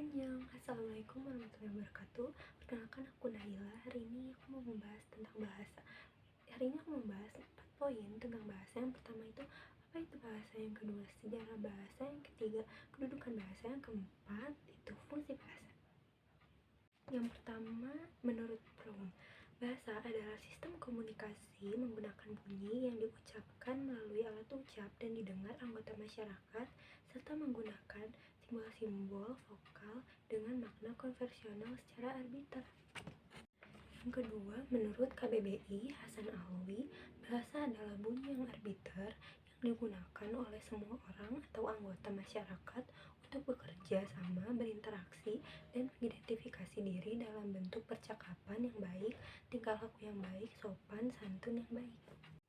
Annyeong, assalamualaikum warahmatullahi wabarakatuh. Perkenalkan aku Nahila. Hari ini aku mau membahas tentang bahasa. Hari ini aku membahas 4 poin tentang bahasa. Yang pertama itu apa itu bahasa, yang kedua sejarah bahasa, yang ketiga kedudukan bahasa, yang keempat itu fungsi bahasa. Yang pertama, menurut Brown, bahasa adalah sistem komunikasi menggunakan bunyi yang diucapkan melalui alat ucap dan didengar anggota masyarakat, serta menggunakan simbol-simbol vokal dengan makna konvensional secara arbiter. Yang kedua, menurut KBBI Hasan Alwi, bahasa adalah bunyi yang arbiter yang digunakan oleh semua orang atau anggota masyarakat untuk bekerja sama, berinteraksi, dan mengidentifikasi diri dalam bentuk percakapan yang baik, tingkah laku yang baik, sopan, santun yang baik.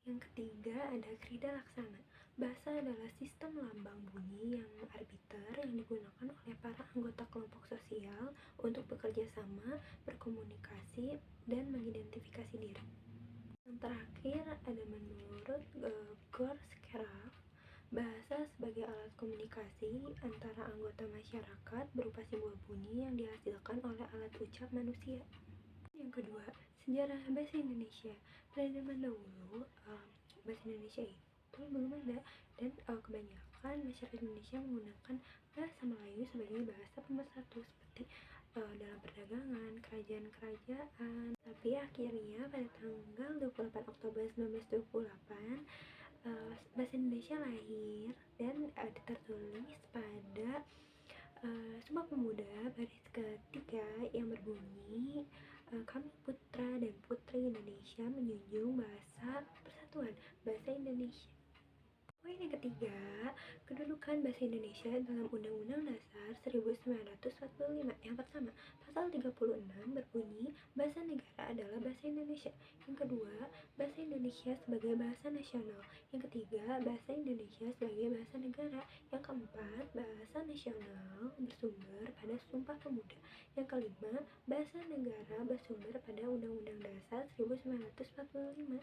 Yang ketiga, ada krida laksana. Bahasa adalah sistem lambang bunyi yang arbiter yang digunakan oleh para anggota kelompok sosial untuk bekerja sama, berkomunikasi, dan mengidentifikasi diri. Yang terakhir ada menurut Gorskraf, bahasa sebagai alat komunikasi antara anggota masyarakat berupa simbol bunyi yang dihasilkan oleh alat ucap manusia. Yang kedua, sejarah bahasa Indonesia. Pada zaman dahulu, bahasa Indonesia itu belum ada, dan kebanyakan masyarakat Indonesia menggunakan bahasa Melayu sebagai bahasa pemersatu seperti dalam perdagangan, kerajaan-kerajaan. Tapi akhirnya pada tanggal 28 Oktober 1928, bahasa Indonesia lahir dan tertulis pada Sumpah Pemuda baris ketiga yang berbunyi, kami putra dan putri Indonesia menjunjung bahasa persatuan, bahasa Indonesia. Poin yang ketiga, kedudukan bahasa Indonesia dalam Undang-Undang Dasar 1945. Yang pertama, pasal 36 berbunyi, bahasa negara adalah bahasa Indonesia. Yang kedua, bahasa Indonesia sebagai bahasa nasional. Yang ketiga, bahasa Indonesia sebagai bahasa negara. Yang keempat, bahasa nasional bersumber pada Sumpah Pemuda. Yang kelima, bahasa negara bersumber pada Undang-Undang Dasar 1945.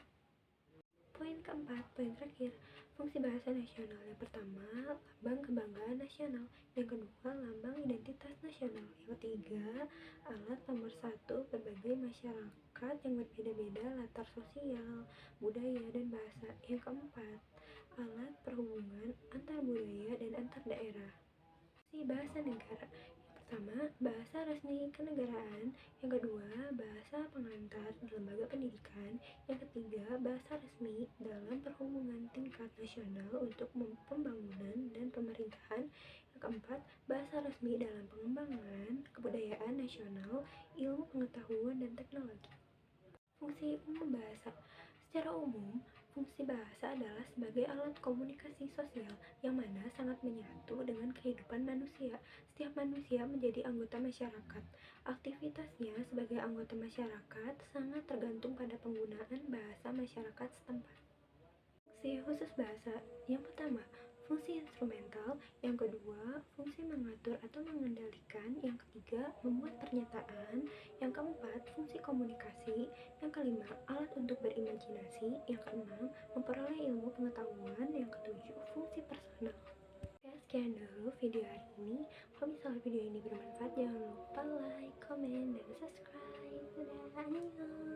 Poin keempat, poin terakhir, fungsi bahasa nasional. Yang pertama, lambang kebanggaan nasional. Yang kedua, lambang identitas nasional. Yang ketiga, alat pemersatu berbagai masyarakat yang berbeda-beda latar sosial, budaya, dan bahasa. Yang keempat, alat perhubungan antar budaya dan antar daerah. Fungsi bahasa negara. Pertama, bahasa resmi kenegaraan. Yang kedua, bahasa pengantar di lembaga pendidikan. Yang ketiga, bahasa resmi dalam perhubungan tingkat nasional untuk pembangunan dan pemerintahan. Yang keempat, bahasa resmi dalam pengembangan kebudayaan nasional, ilmu pengetahuan, dan teknologi. Fungsi umum bahasa. Secara umum, fungsi bahasa adalah sebagai alat komunikasi sosial yang mana sangat menyatu dengan kehidupan manusia. Setiap manusia menjadi anggota masyarakat. Aktivitasnya sebagai anggota masyarakat sangat tergantung pada penggunaan bahasa masyarakat setempat. Fungsi khusus bahasa. Yang pertama, fungsi instrumental. Yang kedua, fungsi mengatur atau mengendalikan. Yang ketiga, membuat pernyataan. Yang keempat, fungsi komunikasi. Yang kelima, alat untuk berimajinasi. Yang keenam, memperoleh ilmu pengetahuan. Yang ketujuh, fungsi personal. Oke, sekian dulu video hari ini. Kalau misalnya video ini bermanfaat, jangan lupa like, comment, dan subscribe. Dadah, annyeong.